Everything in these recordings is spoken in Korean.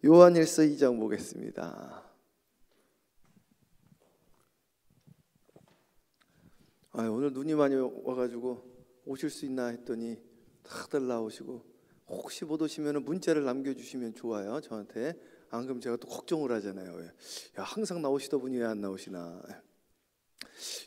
요한일서 2장 보겠습니다. 오늘 눈이 많이 와가지고 오실 수 있나 했더니 다들 나오시고, 혹시 못 오시면 문자를 남겨주시면 좋아요. 저한테. 안 그러면 제가 또 걱정을 하잖아요. 야, 항상 나오시던 분이 왜 안 나오시나.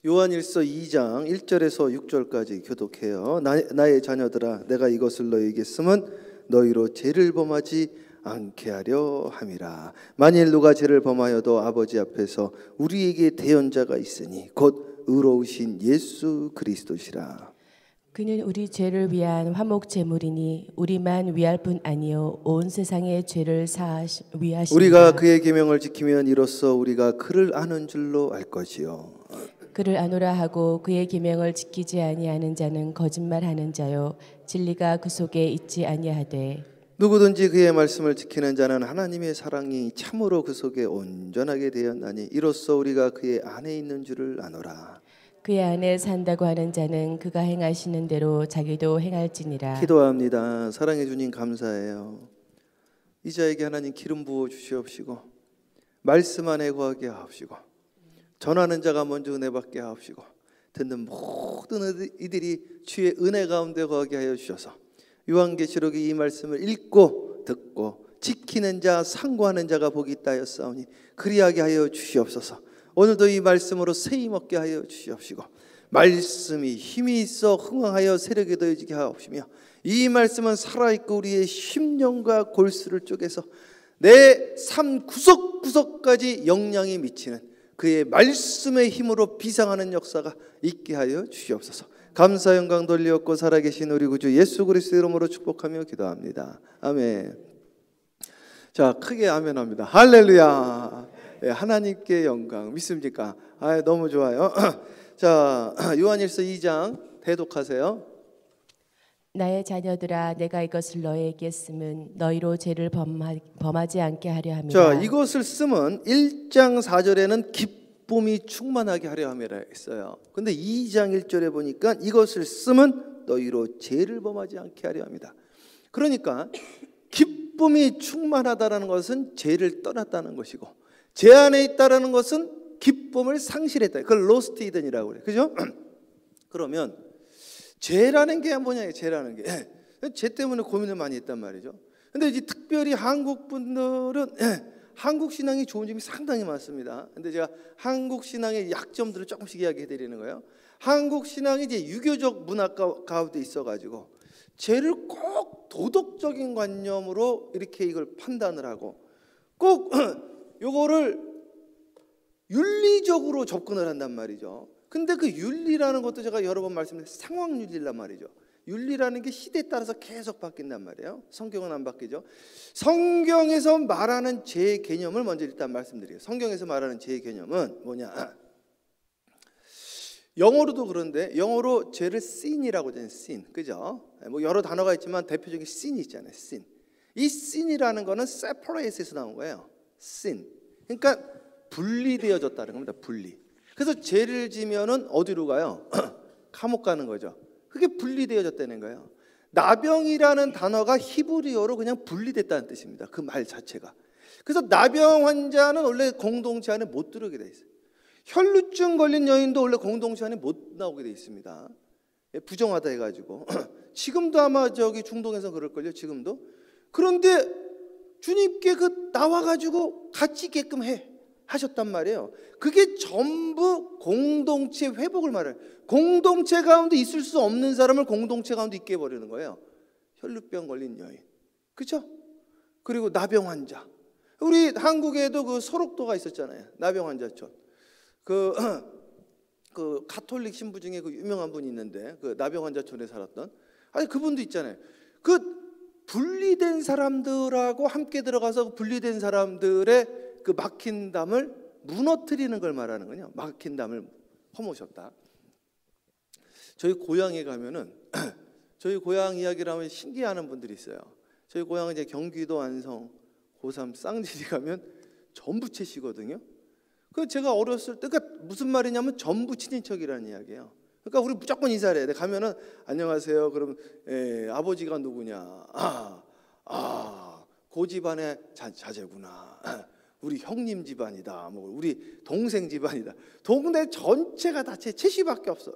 요한일서 2장 1절에서 6절까지 교독해요. 나의 자녀들아, 내가 이것을 너희에게 쓰면 너희로 죄를 범하지 않게 하려 함이라. 만일 누가 죄를 범하여도 아버지 앞에서 우리에게 대언자가 있으니 곧 의로우신 예수 그리스도시라. 그는 우리 죄를 위한 화목 제물이니 우리만 위할 뿐 아니요 온 세상의 죄를 위하시니라. 우리가 그의 계명을 지키면 이로써 우리가 그를 아는 줄로 알 것이요. 그를 아노라 하고 그의 계명을 지키지 아니하는 자는 거짓말하는 자요 진리가 그 속에 있지 아니하되, 누구든지 그의 말씀을 지키는 자는 하나님의 사랑이 참으로 그 속에 온전하게 되었나니 이로써 우리가 그의 안에 있는 줄을 아노라. 그의 안에 산다고 하는 자는 그가 행하시는 대로 자기도 행할지니라. 기도합니다. 사랑해 주님 감사해요. 이 자에게 하나님 기름 부어 주시옵시고, 말씀 안에 거하게 하옵시고, 전하는 자가 먼저 은혜 받게 하옵시고, 듣는 모든 이들이 주의 은혜 가운데 거하게 하여 주셔서 요한계시록의 이 말씀을 읽고 듣고 지키는 자, 상고하는 자가 복이 있다 하였사오니 그리하게 하여 주시옵소서. 오늘도 이 말씀으로 세임 얻게 하여 주시옵시고, 말씀이 힘이 있어 흥황하여 세력에 더해지게 하옵시며, 이 말씀은 살아있고 우리의 심령과 골수를 쪼개서 내 삶 구석구석까지 영향이 미치는 그의 말씀의 힘으로 비상하는 역사가 있게 하여 주시옵소서. 감사 영광 돌리옵고 살아계신 우리 구주 예수 그리스도의 이름으로 축복하며 기도합니다. 아멘. 자, 크게 아멘합니다. 할렐루야. 하나님께 영광. 믿습니까? 너무 좋아요. 자, 요한일서 2장 대독하세요. 나의 자녀들아, 내가 이것을 너희에게 쓰면 너희로 죄를 범하지 않게 하려 함이라. 자, 이것을 쓰면 1장 4절에는 기쁨이 충만하게 하려 함이라 했어요. 근데 2장 1절에 보니까 이것을 쓰면 너희로 죄를 범하지 않게 하려 합니다. 그러니까 기쁨이 충만하다는 것은 죄를 떠났다는 것이고, 죄 안에 있다는 것은 기쁨을 상실했다. 그걸 로스트 이든이라고 그래요. 그죠? 그러면 죄라는 게 뭐냐? 죄라는 게 죄 때문에 고민을 많이 했단 말이죠. 근데 이제 특별히 한국 분들은 한국 신앙이 좋은 점이 상당히 많습니다. 근데 제가 한국 신앙의 약점들을 조금씩 이야기해 드리는 거예요. 한국 신앙이 이제 유교적 문화 가운데 있어가지고 죄를 꼭 도덕적인 관념으로 이렇게 이걸 판단을 하고, 꼭 요거를 윤리적으로 접근을 한단 말이죠. 근데 그 윤리라는 것도 제가 여러 번 말씀드린 상황윤리란 말이죠. 윤리라는 게 시대에 따라서 계속 바뀐단 말이에요. 성경은 안 바뀌죠. 성경에서 말하는 죄 개념을 먼저 일단 말씀드려요. 성경에서 말하는 죄 개념은 뭐냐? 영어로도 그런데 영어로 죄를 sin이라고 하잖아요. sin. 그죠? 뭐 여러 단어가 있지만 대표적인 sin이 있잖아요. sin. 이 sin이라는 거는 separate에서 나온 거예요. sin. 그러니까 분리되어졌다는 겁니다. 분리. 그래서 죄를 지면은 어디로 가요? 감옥 가는 거죠. 그게 분리되어졌다는 거예요. 나병이라는 단어가 히브리어로 그냥 분리됐다는 뜻입니다. 그 말 자체가. 그래서 나병 환자는 원래 공동체 안에 못 들어오게 돼 있어요. 혈루증 걸린 여인도 원래 공동체 안에 못 나오게 돼 있습니다. 부정하다 해가지고. 지금도 아마 저기 중동에서 그럴걸요. 지금도. 그런데 주님께 나와가지고 같이 있게끔 하셨단 말이에요. 그게 전부 공동체 회복을 말해요. 공동체 가운데 있을 수 없는 사람을 공동체 가운데 있게 해버리는 거예요. 혈루병 걸린 여인, 그렇죠? 그리고 나병 환자. 우리 한국에도 그 소록도가 있었잖아요. 나병 환자촌. 그 가톨릭 신부 중에 그 유명한 분이 있는데 그 나병 환자촌에 살았던, 아니 그분도 있잖아요. 그 분리된 사람들하고 함께 들어가서 분리된 사람들의 그 막힌 담을 무너뜨리는 걸 말하는 거냐. 막힌 담을 허무셨다. 저희 고향에 가면은 저희 고향 이야기를 하면 신기해하는 분들이 있어요. 저희 고향은 이제 경기도 안성 고삼 쌍지리 가면 전부 채시거든요. 그 제가 어렸을 때, 그러니까 무슨 말이냐면 전부 친인척이라는 이야기예요. 그러니까 우리 무조건 인사를 해야 돼. 가면은 안녕하세요. 그러면 아버지가 누구냐? 그 집안의 자제구나. 우리 형님 집안이다. 뭐 우리 동생 집안이다. 동네 전체가 다 제 채씨밖에 없어.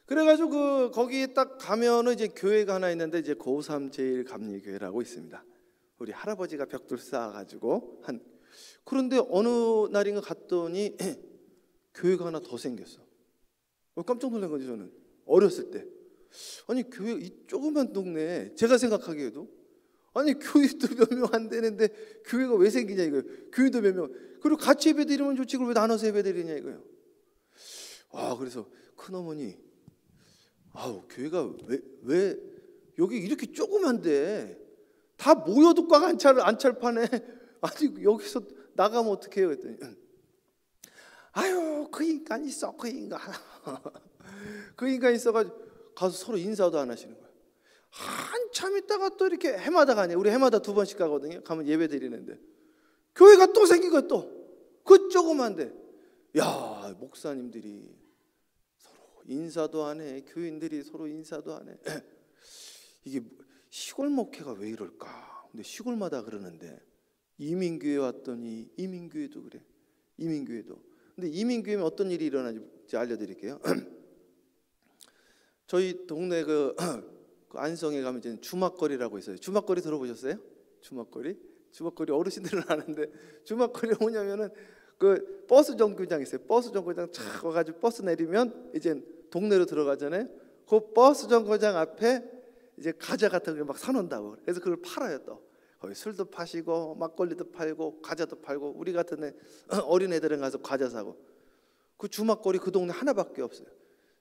그래가지고 거기 딱 가면은 이제 교회가 하나 있는데 이제 고3 제일감리교회라고 있습니다. 우리 할아버지가 벽돌 쌓아가지고 그런데 어느 날인가 갔더니 교회가 하나 더 생겼어. 깜짝 놀란 거지 저는 어렸을 때. 아니 교회 이 조그만 동네에 제가 생각하기에도 아니 교회도 몇 명 안 되는데 교회가 왜 생기냐 이거예요. 교회도 몇 명. 그리고 같이 예배드리면 좋지 그걸 왜 나눠서 예배드리냐 이거예요. 그래서 큰어머니 아우 교회가 왜 여기 이렇게 조그만데 다 모여도 꽉 안찰판에 아니 여기서 나가면 어떡해요 했더니 아유 그 인간 있어 그 인간 그 인간 있어가지고 가서 서로 인사도 안 하시는 거예요. 한참 있다가 또 이렇게 해마다 가네. 우리 해마다 2번씩 가거든요. 가면 예배 드리는데 교회가 또 생긴 거야. 또 그 조그만데 야 목사님들이 서로 인사도 안 해. 교인들이 서로 인사도 안 해. 이게 시골 목회가 왜 이럴까? 근데 시골마다 그러는데 이민교회 왔더니 이민교회도 그래. 이민교회도. 근데 이민교회면 어떤 일이 일어나는지 알려드릴게요. 저희 동네 그 안성에 가면 이제 주막거리라고 있어요. 주막거리 들어보셨어요? 주막거리 어르신들은 아는데 주막거리 뭐냐면은 그 버스 정류장 있어요. 버스 정류장 쫙 와가지고 버스 내리면 이제 동네로 들어가잖아요. 그 버스 정류장 앞에 이제 과자 같은 걸 막 사놓는다고. 그래서 그걸 팔아요 또. 거기 술도 파시고 막걸리도 팔고 과자도 팔고 우리 같은 애 어린 애들은 가서 과자 사고. 그 주막거리 그 동네 하나밖에 없어요.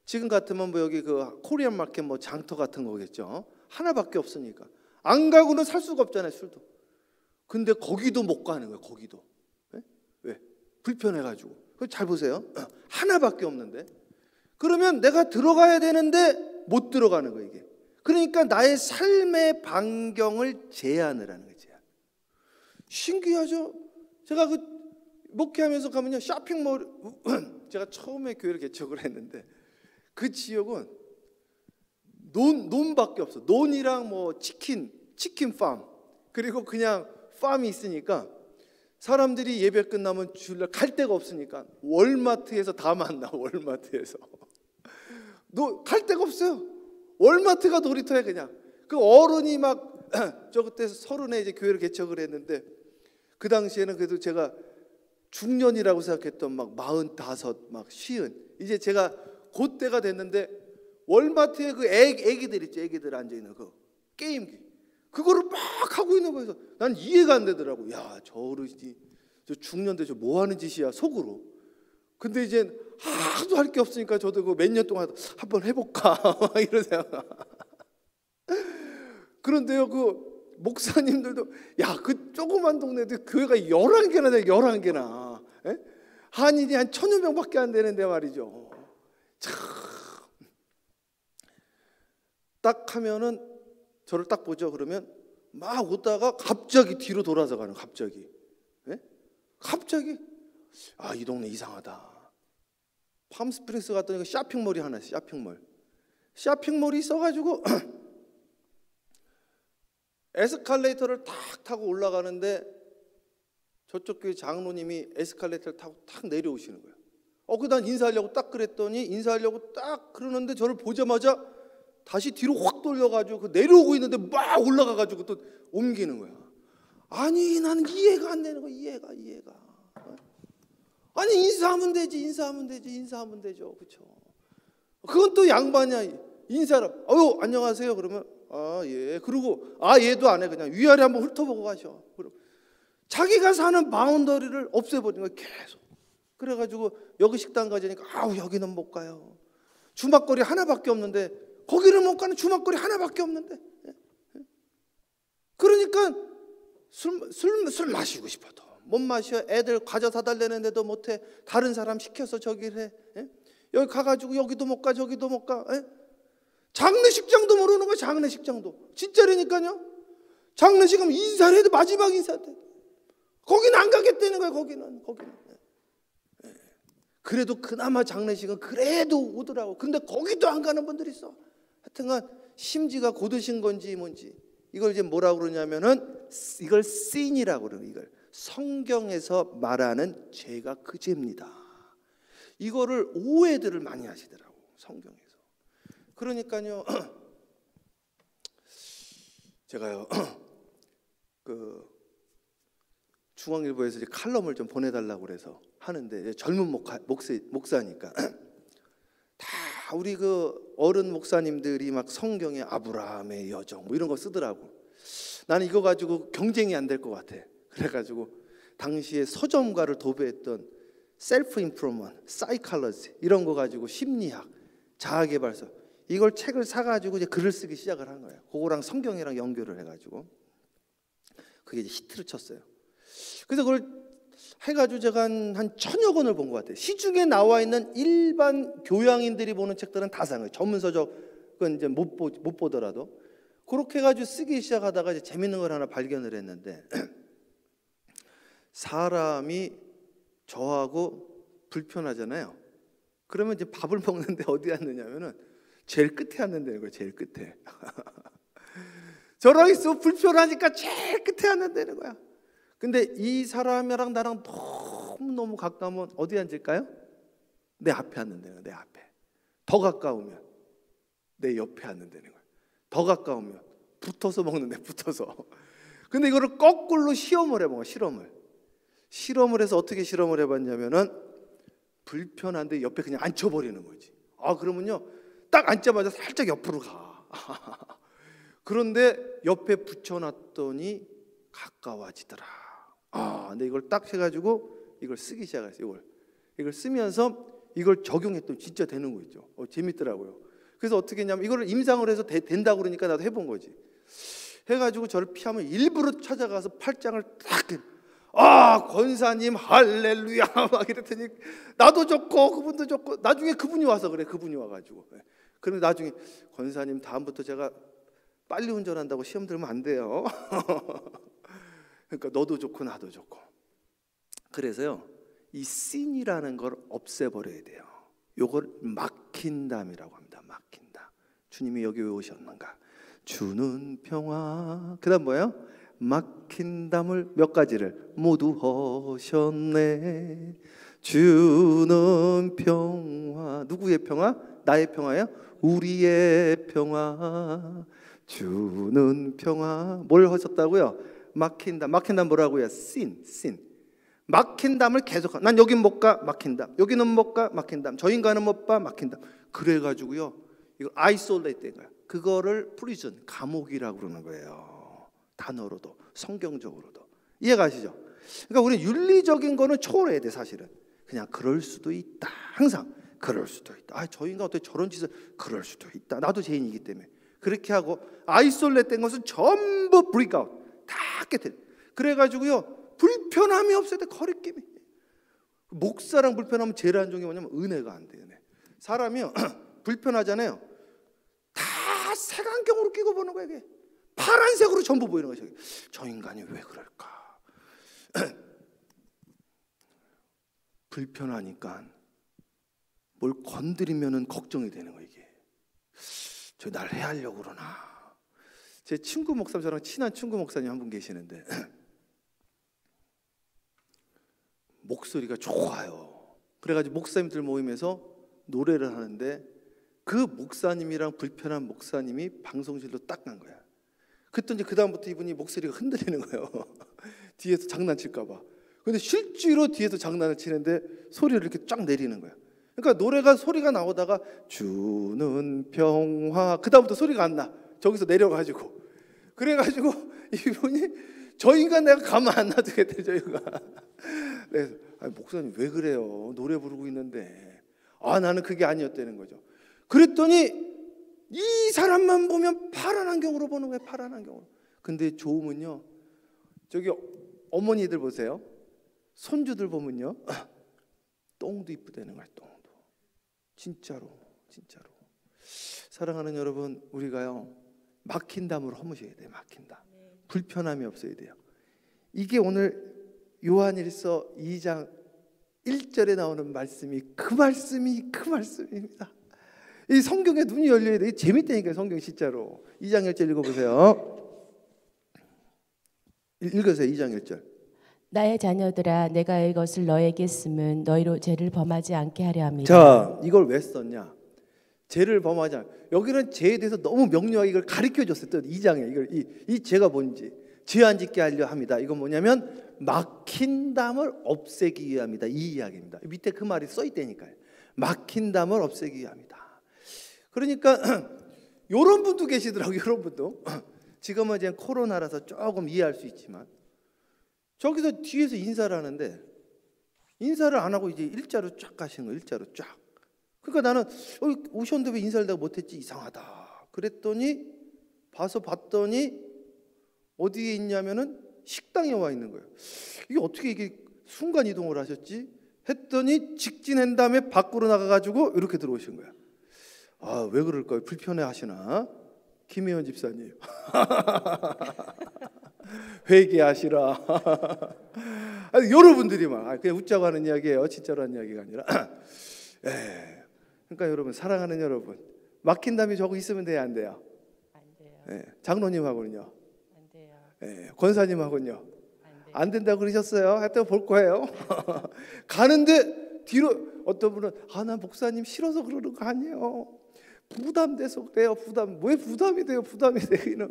지금 같으면 뭐 여기 그 코리안 마켓 뭐 장터 같은 거겠죠. 하나밖에 없으니까 안 가고는 살 수가 없잖아요 술도. 근데 거기도 못 가는 거예요. 거기도. 왜? 불편해가지고. 잘 보세요. 하나밖에 없는데 그러면 내가 들어가야 되는데 못 들어가는 거예요 이게. 그러니까 나의 삶의 반경을 제한을 하는 거예요. 제한. 신기하죠? 제가 그 목회하면서 가면요 쇼핑몰 제가 처음에 교회를 개척을 했는데 그 지역은 논밖에 없어. 논이랑 뭐 치킨 팜 그리고 그냥 팜이 있으니까 사람들이 예배 끝나면 주일날 갈 데가 없으니까 월마트에서 다 만나. 월마트에서 갈 데가 없어요. 월마트가 놀이터에 그냥 그 어른이 막 저 그때 30에 이제 교회를 개척을 했는데 그 당시에는 그래도 제가 중년이라고 생각했던 막 45, 막 50 이제 제가 그때가 됐는데 월마트에 그 애기들 있죠. 애기들 앉아있는 그 게임기 그거를 막 하고 있는 거에서 난 이해가 안 되더라고. 야, 저 어르신이 저 중년대 저 뭐 하는 짓이야 속으로. 근데 이제 하도 할 게 없으니까 저도 그 몇 년 동안 한번 해볼까 이런 생각. 그런데요 그 목사님들도 야 그 조그만 동네도 교회가 11개나 돼. 11개나 한인이 한 1000여 명밖에 안 되는데 말이죠. 참 딱 하면은 저를 딱 보죠. 그러면 막 오다가 갑자기 뒤로 돌아서 가는. 갑자기 이 동네 이상하다. 팜스프링스 갔더니 쇼핑몰이 하나 있어요. 쇼핑몰이 있어가지고 에스컬레이터를 탁 타고 올라가는데 저쪽 교회 장로님이 에스컬레이터를 타고 탁 내려오시는 거예요. 난 인사하려고 딱 그랬더니 인사하려고 딱 그러는데 저를 보자마자 다시 뒤로 확 돌려가지고 그 내려오고 있는데 막 올라가가지고 또 옮기는 거야. 아니 나는 이해가 안 되는 거야. 이해가. 아니 인사하면 되죠. 그렇죠? 그건 또 양반이야. 인사를 안녕하세요 그러면 예. 그리고 얘도 안 해. 그냥 위아래 한번 훑어보고 가셔. 그럼 자기가 사는 바운더리를 없애버리는 거야. 계속. 그래가지고 여기 식당 가자니까 여기는 못 가요. 주막거리 하나밖에 없는데 거기를 못 가는. 주막거리 하나밖에 없는데. 그러니까 술 마시고 싶어도 못 마셔. 애들 과자 사달라는데도 못해. 다른 사람 시켜서 저기를 해. 여기 가가지고 여기도 못 가 저기도 못 가. 장례식장도 모르는 거야. 장례식장도 진짜라니까요. 장례식하면 인사를 해도 마지막 인사 때 거기는 안 가겠다는 거야. 거기는 그래도 그나마 장례식은 그래도 오더라고. 근데 거기도 안 가는 분들이 있어. 하여튼간 심지가 고드신 건지 뭔지 이걸 이제 뭐라고 그러냐면은 이걸 sin이라고 그래요. 이걸 성경에서 말하는 죄가 그 죄입니다. 이거를 오해들을 많이 하시더라고, 성경에서. 그러니까요, 제가요 그 중앙일보에서 이제 칼럼을 좀 보내달라고 그래서 하는데, 젊은 목사니까 다 우리 그 어른 목사님들이 막 성경에 아브라함의 여정 뭐 이런 거 쓰더라고. 나는 이거 가지고 경쟁이 안 될 것 같아. 그래가지고 당시에 서점가를 도배했던 셀프 임프루먼트, 사이칼러지 이런 거 가지고 심리학, 자아개발서 이걸 책을 사가지고 이제 글을 쓰기 시작을 한 거예요. 그거랑 성경이랑 연결을 해가지고 그게 이제 히트를 쳤어요. 그래서 그걸 해가지고 제가 한 1000여 권을 본 것 같아요. 시중에 나와 있는 일반 교양인들이 보는 책들은 다 산 거예요. 전문서적은 이제 못 보더라도 그렇게 해가지고 쓰기 시작하다가 이제 재밌는 걸 하나 발견을 했는데 사람이 저하고 불편하잖아요. 그러면 이제 밥을 먹는데 어디 앉느냐면은 제일 끝에 앉는다는 거예요. 제일 끝에. 저랑 있으면 불편하니까 제일 끝에 앉는다는 거야. 근데 이 사람이랑 나랑 너무 가까우면 어디 앉을까요? 내 앞에 앉는다는 거야. 내 앞에. 더 가까우면 내 옆에 앉는다는 거야. 더 가까우면 붙어서 먹는데, 붙어서. 근데 이거를 거꾸로 시험을 해본 거야. 실험을 해서 어떻게 실험을 해봤냐면은 불편한데 옆에 그냥 앉혀버리는 거지. 그러면요 딱 앉자마자 살짝 옆으로 가. 그런데 옆에 붙여놨더니 가까워지더라. 근데 이걸 딱 해가지고 이걸 쓰기 시작했어요. 이걸 쓰면서 이걸 적용했더니 진짜 되는 거 있죠. 재밌더라고요. 그래서 어떻게 했냐면 이거를 임상을 해서 된다고 그러니까 나도 해본 거지. 해가지고 저를 피하면 일부러 찾아가서 팔짱을 딱 권사님 할렐루야 막 이랬더니 나도 좋고 그분도 좋고, 나중에 그분이 와서 그래. 그분이 와가지고 그런데 나중에 권사님 다음부터 제가 빨리 운전한다고 시험 들면 안 돼요. 그러니까 너도 좋고 나도 좋고. 그래서요 이 sin이라는 걸 없애버려야 돼요. 요걸 막힌담이라고 합니다. 막힌담. 주님이 여기 왜 오셨는가? 주는 평화. 그 다음 뭐예요? 막힌담을 몇 가지를 모두 하셨네. 주는 평화. 누구의 평화? 나의 평화예요? 우리의 평화. 주는 평화. 뭘 하셨다고요? 막힌담. 막힌담 뭐라고요? sin. 막힌담을 계속. 난 여긴 못 가. 막힌담. 여기는 못 가. 막힌담. 저 인간은 못 봐. 막힌담. 그래가지고요 이걸 isolate 된 거야. 그거를 prison, 감옥이라고 그러는 거예요. 단어로도 성경적으로도. 이해가시죠? 그러니까 우리 윤리적인 거는 초월해야 돼. 사실은 그냥 그럴 수도 있다. 항상 그럴 수도 있다. 저 인간 어떻게 저런 짓을. 그럴 수도 있다. 나도 죄인이기 때문에. 그렇게 하고 아이솔레이트 된 것은 전부 브레이크아웃 다 깨뜨려. 그래가지고요 불편함이 없을 때 거리낌이. 목사랑 불편하면 제일 안 좋은 게 뭐냐면 은혜가 안 돼요. 사람이요 불편하잖아요. 다 색안경으로 끼고 보는 거예요. 이게 파란색으로 전부 보이는 거예요. 저 인간이 왜 그럴까? 불편하니까 뭘 건드리면은 걱정이 되는 거예요. 이게 저 날 해하려고 그러나. 제 친구 목사님, 저랑 친한 친구 목사님 한 분 계시는데 목소리가 좋아요. 그래가지고 목사님들 모임에서 노래를 하는데 그 목사님이랑 불편한 목사님이 방송실로 딱 간 거야. 그랬더니 그 다음부터 이분이 목소리가 흔들리는 거예요. 뒤에서 장난칠까 봐. 근데 실제로 뒤에서 장난을 치는데 소리를 이렇게 쫙 내리는 거야. 그러니까 노래가 소리가 나오다가 주는 평화, 그 다음부터 소리가 안 나. 저기서 내려가지고. 그래가지고 이분이 저 인간 내가 가만 안 놔두겠대. 저희가. 그래서 목사님 왜 그래요? 노래 부르고 있는데. 나는 그게 아니었다는 거죠. 그랬더니 이 사람만 보면 파란 안경으로 보는 거예요. 파란 안경으로. 근데 좋으면요 저기 어머니들 보세요. 손주들 보면요 똥도 이쁘다는 거예요. 똥도. 진짜로. 사랑하는 여러분, 우리가요 막힌담으로 허무셔야 돼요. 막힌담. 불편함이 없어야 돼요. 이게 오늘 요한일서 2장 1절에 나오는 말씀이 그 말씀입니다. 이 성경에 눈이 열려야 돼. 재밌다니까요. 성경 진짜로. 2장 1절 읽어보세요. 읽으세요. 2장 1절. 나의 자녀들아 내가 이것을 너에게 쓰면 너희로 죄를 범하지 않게 하려 합니다. 자, 이걸 왜 썼냐? 죄를 범하지 않. 여기는 죄에 대해서 너무 명료하게 이걸 가르쳐 줬어요. 또 2장에 이걸 이 죄가 뭔지. 죄 안 짓게 하려 합니다. 이건 뭐냐면 막힌 담을 없애기 위함이다. 이 이야기입니다. 밑에 그 말이 써 있다니까요. 막힌 담을 없애기 위함이다. 그러니까 이런 분도 계시더라고요. 이런 분도. 지금은 이제 코로나라서 조금 이해할 수 있지만 저기서 뒤에서 인사를 하는데 인사를 안 하고 이제 일자로 쫙 가시는 거예요. 일자로 쫙. 그러니까 나는 오셨는데 왜 인사를 내가 못했지? 이상하다. 그랬더니 봤더니 어디에 있냐면은 식당에 와 있는 거예요. 이게 어떻게 이게 순간 이동을 하셨지? 했더니 직진한 다음에 밖으로 나가가지고 이렇게 들어오신 거야. 아, 왜 그럴까요? 불편해 하시나? 김혜원 집사님. 회개하시라. 아니, 여러분들이만 그냥 웃자고 하는 이야기예요. 진짜로 하는 이야기가 아니라. 그러니까 여러분, 사랑하는 여러분, 막힌 담이 저거 있으면 돼요, 안 돼요? 안 돼요. 장로님하고는요? 안 돼요. 권사님하고는요? 안 돼요. 안 된다고 그러셨어요? 하여튼 볼 거예요. 가는데 뒤로 어떤 분은 나 목사님 싫어서 그러는 거 아니에요. 부담돼서 그래요. 왜 부담이 돼요? 부담이 돼요.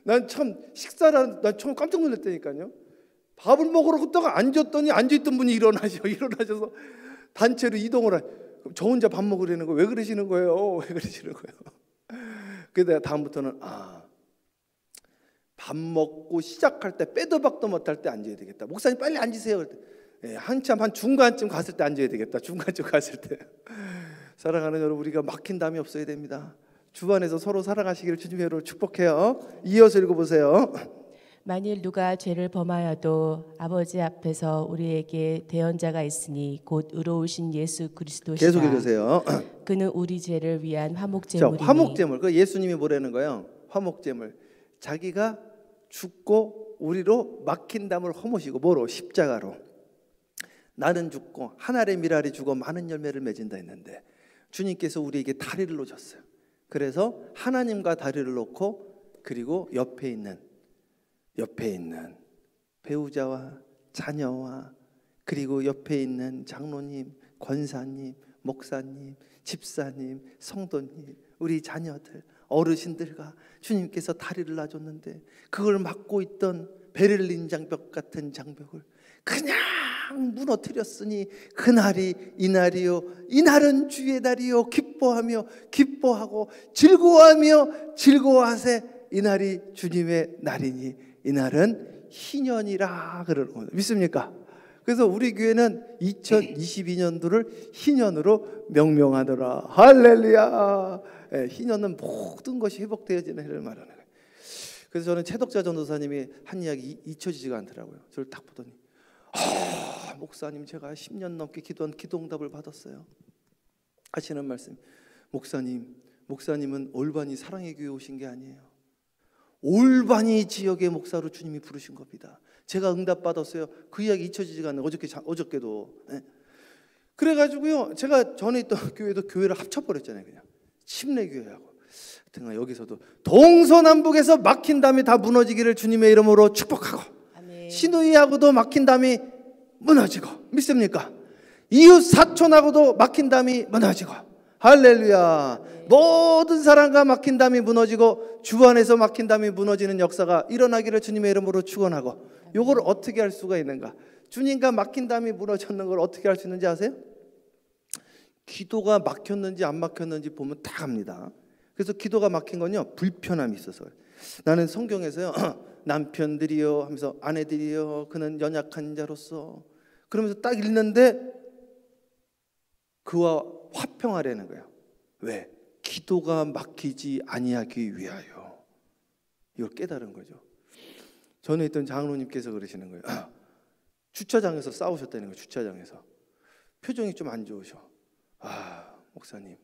난 참 식사를 난 처음 깜짝 놀랐다니까요. 밥을 먹으러 갔다가 앉았더니 앉아있던 분이 일어나셔서 단체로 이동을 저 혼자 밥 먹으려는 거 왜 그러시는 거예요? 왜 그러시는 거예요? 그래서 내가 다음부터는 밥 먹고 시작할 때 빼도 박도 못할 때 앉아야 되겠다. 목사님 빨리 앉으세요. 한참 한 중간쯤 갔을 때 앉아야 되겠다. 중간쯤 갔을 때. 사랑하는 여러분, 우리가 막힌 담이 없어야 됩니다. 주안에서 서로 살아가시기를 주님의 이름으로 축복해요. 이어서 읽어보세요. 만일 누가 죄를 범하여도 아버지 앞에서 우리에게 대언자가 있으니 곧 의로우신 예수 그리스도시라. 계속 읽으세요. 그는 우리 죄를 위한 자, 화목제물이니. 화목제물. 그 예수님이 뭐라는 거예요? 화목제물. 자기가 죽고 우리로 막힌 담을 허무시고 뭐로? 십자가로. 나는 죽고 한 알의 밀알이 죽어 많은 열매를 맺은다 했는데 주님께서 우리에게 다리를 놓으셨어요. 그래서 하나님과 다리를 놓고 그리고 옆에 있는 배우자와 자녀와 그리고 옆에 있는 장로님, 권사님, 목사님, 집사님, 성도님, 우리 자녀들, 어르신들과 주님께서 다리를 놔줬는데 그걸 막고 있던 베를린 장벽 같은 장벽을 그냥 무너뜨렸으니 그날이 이날이요 이날은 주의 날이요 기뻐하고 즐거워하세 이날이 주님의 날이니 이날은 희년이라 그러는 거예요. 믿습니까? 그래서 우리 교회는 2022년도를 희년으로 명명하더라. 할렐루야. 희년은 모든 것이 회복되어지는 해를 말하는 거예요. 그래서 저는 최덕자 전도사님이 한 이야기 잊혀지지가 않더라고요. 저를 딱 보더니 목사님 제가 10년 넘게 기도한 기도응답을 받았어요. 하시는 말씀. 목사님은 올바니 사랑의 교회 오신 게 아니에요. 올바니 지역의 목사로 주님이 부르신 겁니다. 제가 응답 받았어요. 그 이야기 잊혀지지가 않아요. 어저께도. 그래가지고요, 제가 전에 있던 교회도 교회를 합쳐버렸잖아요. 그냥 침례교회하고. 하여튼 여기서도 동서남북에서 막힌 담이 다 무너지기를 주님의 이름으로 축복하고, 아멘. 시누이하고도 막힌 담이 무너지고, 믿습니까? 이웃 사촌하고도 막힌 담이 무너지고, 할렐루야. 네. 모든 사람과 막힌 담이 무너지고 주 안에서 막힌 담이 무너지는 역사가 일어나기를 주님의 이름으로 축원하고, 요걸 어떻게 할 수가 있는가? 주님과 막힌 담이 무너졌는 걸 어떻게 할 수 있는지 아세요? 기도가 막혔는지 안 막혔는지 보면 다 압니다. 그래서 기도가 막힌 건요, 불편함이 있어서. 나는 성경에서요, 남편들이요 하면서 아내들이요 그는 연약한 자로서 그러면서 딱 읽는데 그와 화평하려는 거예요. 왜? 기도가 막히지 아니하기 위하여. 이걸 깨달은 거죠. 전에 있던 장로님께서 그러시는 거예요. 주차장에서 싸우셨다는 거예요. 주차장에서. 표정이 좀 안 좋으셔. 목사님,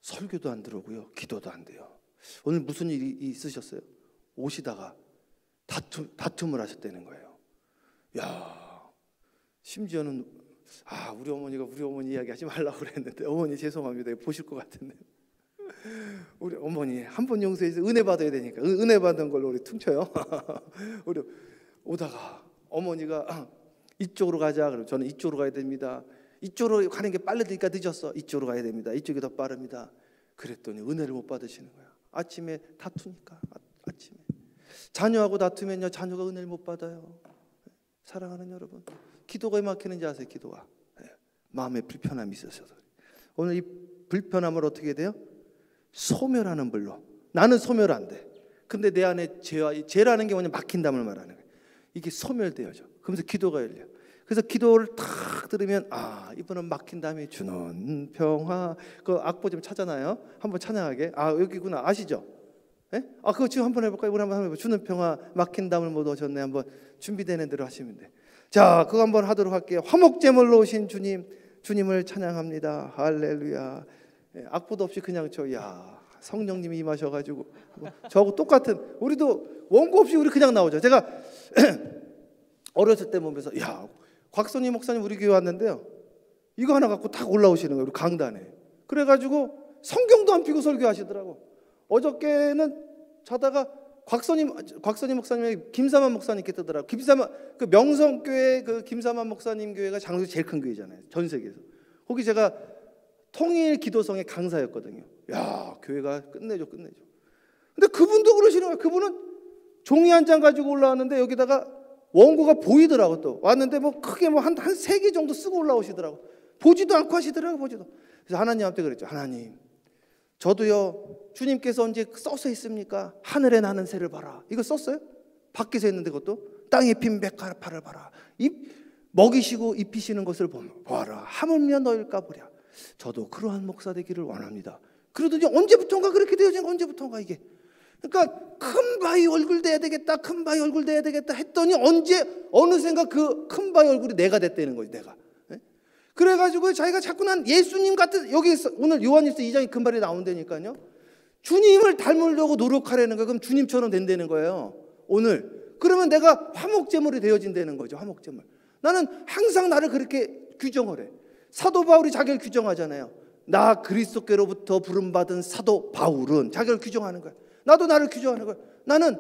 설교도 안 들어오고요, 기도도 안 돼요. 오늘 무슨 일이 있으셨어요? 오시다가 다툼을 하셨다는 거예요. 야, 심지어는 우리 어머니가 우리 어머니 이야기 하지 말라고 그랬는데, 어머니 죄송합니다, 보실 것 같은데 우리 어머니 한 번 용서해서 은혜 받아야 되니까 은혜 받은 걸로 우리 퉁쳐요. 우리 오다가 어머니가 이쪽으로 가자. 그럼 저는 이쪽으로 가야 됩니다. 이쪽으로 가는 게 빠르니까 늦었어. 이쪽으로 가야 됩니다. 이쪽이 더 빠릅니다. 그랬더니 은혜를 못 받으시는 거야. 아침에 다투니까 아침에 자녀하고 다투면요 자녀가 은혜를 못 받아요. 사랑하는 여러분, 기도가 막히는지 아세요? 기도가 마음에 불편함이 있어서 오늘 이 불편함을 어떻게 돼요? 소멸하는 불로. 나는 소멸 안 돼. 근데 내 안에 죄라는 게 뭐냐 막힌담을 말하는 거예요. 이게 소멸되어져. 그러면서 기도가 열려. 그래서 기도를 탁 들으면 이분은 막힌 다음에 주는 평화. 그 악보 좀 찾아놔요. 한번 찬양하게. 여기구나. 아시죠? 예? 그거 지금 한번 해볼까요? 우리 한번 해볼까요? 주는 평화 막힌 담을 못 얻었네. 한번 준비되는 대로 하시면 돼. 자, 그거 한번 하도록 할게요. 화목제물로 오신 주님, 주님을 찬양합니다. 할렐루야. 악보도 없이 그냥 성령님이 임하셔가지고 저하고 똑같은, 우리도 원고 없이 우리 그냥 나오죠. 제가 어렸을 때 보면서 곽선희 목사님 우리 교회 왔는데요, 이거 하나 갖고 탁 올라오시는 거예요. 우리 강단에. 그래가지고 성경도 안 피고 설교하시더라고. 어저께는 자다가 곽선희 목사님의 김사만 목사님께 뜨더라고. 그 명성교회 그 김사만 목사님 교회가 장소에서 제일 큰 교회잖아요, 전 세계에서. 거기 제가 통일 기도성의 강사였거든요. 교회가 끝내줘. 근데 그분도 그러시는 거예요. 그분은 종이 한 장 가지고 올라왔는데 여기다가 원고가 보이더라고. 또 왔는데 크게 한 3개 정도 쓰고 올라오시더라고. 보지도 않고 하시더라고. 보지도. 그래서 하나님한테 그랬죠. 하나님, 저도요 주님께서 언제 써서 있습니까? 하늘에 나는 새를 봐라. 이거 썼어요? 밖에서 했는데 그것도 땅에 핀 백합화를 봐라. 먹이시고 입히시는 것을 봐라. 하물며 너일까 보랴. 저도 그러한 목사 되기를 원합니다. 그러더니 언제부턴가 그렇게 되어진 거, 언제부턴가 이게. 그러니까 큰 바위 얼굴 돼야 되겠다, 큰 바위 얼굴 돼야 되겠다 했더니 어느샌가 그 큰 바위 얼굴이 내가 됐다는 거지, 내가. 그래가지고 자기가 자꾸 난 예수님 같은, 여기 오늘 요한일서 2장에 큰 바위 나온다니까요. 주님을 닮으려고 노력하라는 거예요. 그럼 주님처럼 된다는 거예요, 오늘. 그러면 내가 화목제물이 되어진다는 거죠, 화목제물. 나는 항상 나를 그렇게 규정을 해. 사도 바울이 자기를 규정하잖아요. 나 그리스도께로부터 부름받은 사도 바울은 자기를 규정하는 거야. 나도 나를 규정하는 거야. 나는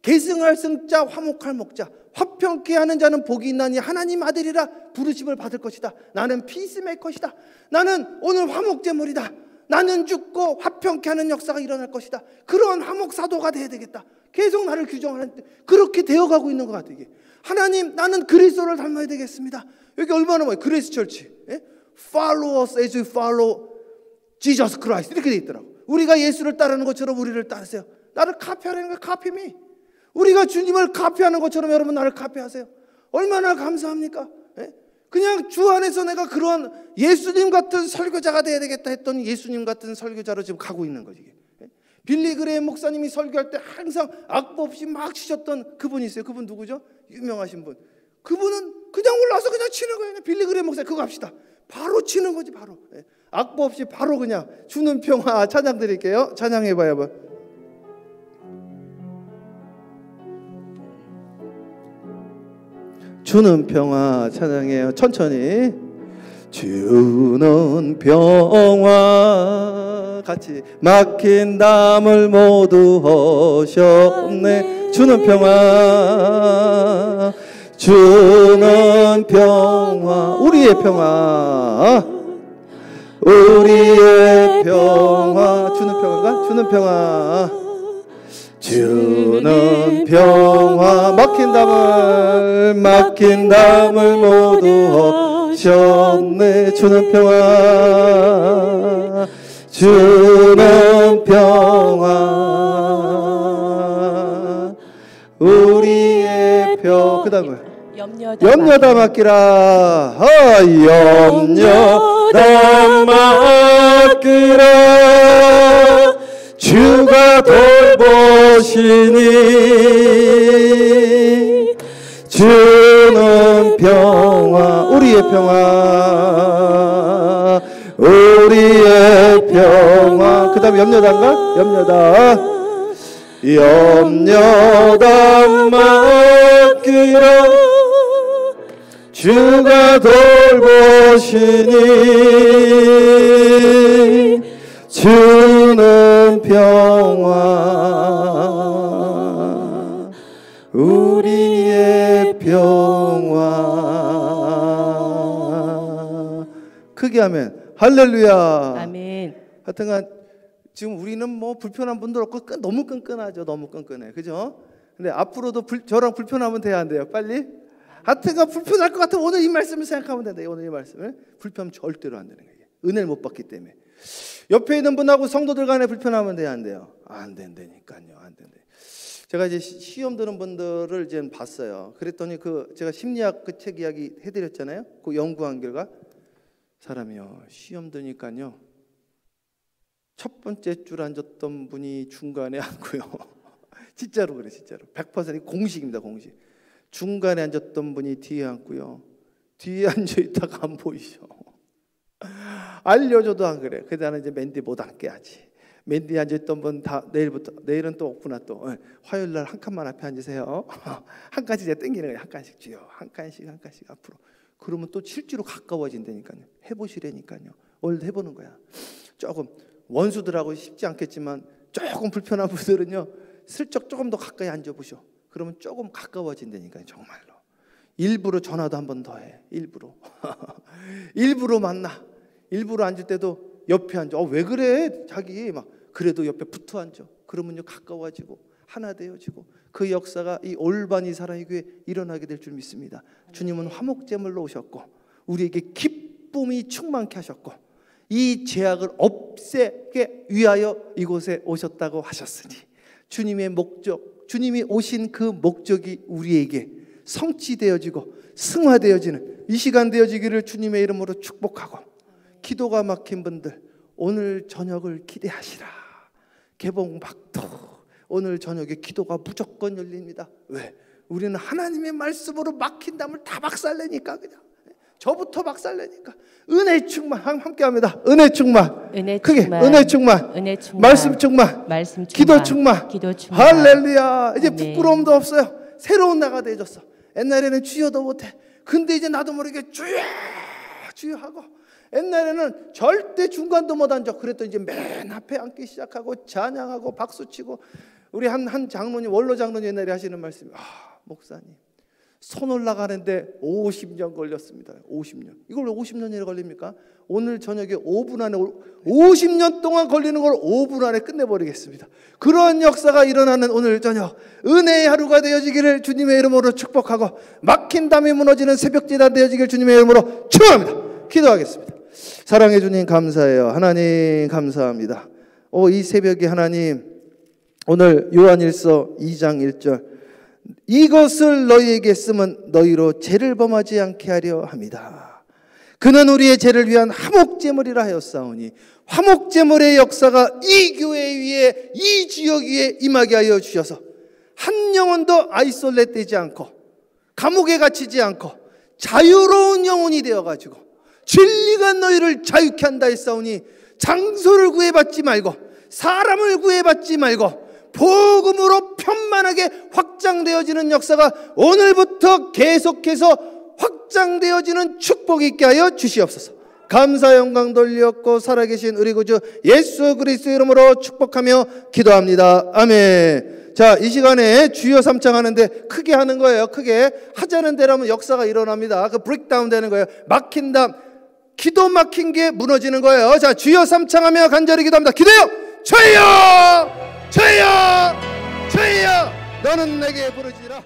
계승할 승자, 화목할 목자, 화평케 하는 자는 복이 있나니 하나님 아들이라 부르심을 받을 것이다. 나는 피스메이커시다. 나는 오늘 화목제물이다. 나는 죽고 화평케 하는 역사가 일어날 것이다. 그런 화목사도가 돼야 되겠다. 계속 나를 규정하는, 그렇게 되어가고 있는 것 같아요. 이게. 하나님, 나는 그리스도를 닮아야 되겠습니다. 여기 얼마나 많아요. 그레이스 철치. Follow us as you follow Jesus Christ. 이렇게 돼 있더라고. 우리가 예수를 따르는 것처럼 우리를 따르세요. 나를 카피하라는 거야. 카피미. 우리가 주님을 카피하는 것처럼 여러분 나를 카피하세요. 얼마나 감사합니까? 그냥 주 안에서 내가 그런 예수님 같은 설교자가 돼야 되겠다 했더니 예수님 같은 설교자로 지금 가고 있는 거지. 빌리 그레이엄 목사님이 설교할 때 항상 악보 없이 막 치셨던 그분이 있어요. 그분 누구죠? 유명하신 분. 그분은 그냥 올라와서 그냥 치는 거예요. 빌리 그레이엄 목사님 그거 합시다. 바로 치는 거지, 바로. 악보 없이 바로 그냥 주는 평화 찬양 드릴게요. 찬양해봐요. 뭐. 주는 평화 찬양해요. 천천히. 주는 평화 같이 막힌 담을 모두 하셨네. 주는 평화, 주는 평화, 우리의 평화, 우리의 평화. 주는 평화가? 주는 평화, 주는 평화. 막힌 담을 모두 하셨네. 주는 평화, 주는 평화, 우리의 평화. 그 다음에 염려다 맡기라. 염려다 맡기라. 주가 돌보시니 주는 평화, 우리의 평화, 우리의 평화. 그 다음에 염려다인가? 염려다 맡기라. 주가 돌보시니 주는 평화 우리의 평화. 크게 하면 할렐루야. 아멘. 하여튼간 지금 우리는 뭐 불편한 분들 없고 너무 끈끈하죠. 너무 끈끈해. 그죠? 근데 앞으로도 저랑 불편하면 돼야 안 돼요? 빨리? 하여튼간 불편할 것 같으면 오늘 이 말씀을 생각하면 된다. 오늘 이 말씀을. 불편하면 절대로 안 되는 거예요. 은혜를 못 받기 때문에. 옆에 있는 분하고 성도들 간에 불편하면 돼야 안 돼요? 안 된다니까요. 안 된대. 제가 이제 시험 드는 분들을 이제 봤어요. 그랬더니 제가 심리학 그 책 이야기 해드렸잖아요. 그 연구한 결과 사람이요, 시험 드니까요, 첫 번째 줄 앉았던 분이 중간에 앉고요. 진짜로 그래, 진짜로. 100% 공식입니다, 공식. 중간에 앉았던 분이 뒤에 앉고요. 뒤에 앉아 있다가 안 보이죠. 알려줘도 안 그래. 그래서 나는 이제 맨디 못 앉게 하지. 맨디 앉아있던 분 다 내일은 또 없구나. 또 화요일 날 한 칸만 앞에 앉으세요. 한 칸씩 이제 땡기는 거예요. 한 칸씩 주요. 한 칸씩 앞으로. 그러면 또 실제로 가까워진다니까요. 해보시라니까요. 오늘도 해보는 거야. 조금 원수들하고 쉽지 않겠지만 조금 불편한 분들은요, 슬쩍 조금 더 가까이 앉아보셔. 그러면 조금 가까워진다니까요. 정말로. 일부러 전화도 한 번 더 해. 일부러. 일부러 만나. 일부러 앉을 때도 옆에 앉아. 왜 그래? 자기 막 그래도 옆에 붙어 앉아. 그러면요 가까워지고 하나 되어지고 그 역사가 이 올바니 사랑의 교회에 일어나게 될 줄 믿습니다. 주님은 화목제물로 오셨고 우리에게 기쁨이 충만케 하셨고 이 죄악을 없애게 위하여 이곳에 오셨다고 하셨으니 주님의 목적, 주님이 오신 그 목적이 우리에게 성취되어지고 승화되어지는 이 시간 되어지기를 주님의 이름으로 축복하고, 기도가 막힌 분들 오늘 저녁을 기대하시라. 개봉박도 오늘 저녁에 기도가 무조건 열립니다. 왜? 우리는 하나님의 말씀으로 막힌 담을 다 박살내니까. 그냥 저부터 박살내니까. 은혜 충만 함께합니다. 은혜 충만. 은혜 크게 충만. 은혜 충만. 은혜 충만. 말씀 충만. 말씀 충만. 기도 충만. 기도 충만. 할렐루야. 이제 아멘. 부끄러움도 없어요. 새로운 나가 되어졌어. 옛날에는 주여도 못해. 근데 이제 나도 모르게 주여 주여 하고, 옛날에는 절대 중간도 못 앉아. 그랬더니 이제 맨 앞에 앉기 시작하고 찬양하고 박수치고. 우리 한 장로님, 원로 장로님 옛날에 하시는 말씀이, 목사님 손 올라가는데 50년 걸렸습니다. 50년. 이걸 왜 50년이나 걸립니까? 오늘 저녁에 5분 안에 50년 동안 걸리는 걸 5분 안에 끝내버리겠습니다. 그런 역사가 일어나는 오늘 저녁 은혜의 하루가 되어지기를 주님의 이름으로 축복하고, 막힌 담이 무너지는 새벽지단 되어지기를 주님의 이름으로 축원합니다. 기도하겠습니다. 사랑해 주님 감사해요. 하나님 감사합니다. 이 새벽에 하나님, 오늘 요한일서 2장 1절, 이것을 너희에게 쓰면 너희로 죄를 범하지 않게 하려 합니다. 그는 우리의 죄를 위한 화목제물이라 하였사오니 화목제물의 역사가 이 교회 위에, 이 지역 위에 임하게 하여 주셔서 한 영혼도 아이솔렛 되지 않고 감옥에 갇히지 않고 자유로운 영혼이 되어가지고 진리가 너희를 자유케 한다 했사오니, 장소를 구애받지 말고 사람을 구애받지 말고 복음으로 편만하게 확장되어지는 역사가 오늘부터 계속해서 확장되어지는 축복이 있게 하여 주시옵소서. 감사 영광 돌렸고 살아계신 우리 구주 예수 그리스도의 이름으로 축복하며 기도합니다. 아멘. 자, 이 시간에 주여 삼창 하는데 크게 하는 거예요. 크게 하자는 대로 하면 역사가 일어납니다. 그 브레이크다운 되는 거예요. 막힌 담, 기도 막힌 게 무너지는 거예요. 자, 주여 삼창하며 간절히 기도합니다. 기도요. 주여, 주여, 주여, 너는 내게 부르지라.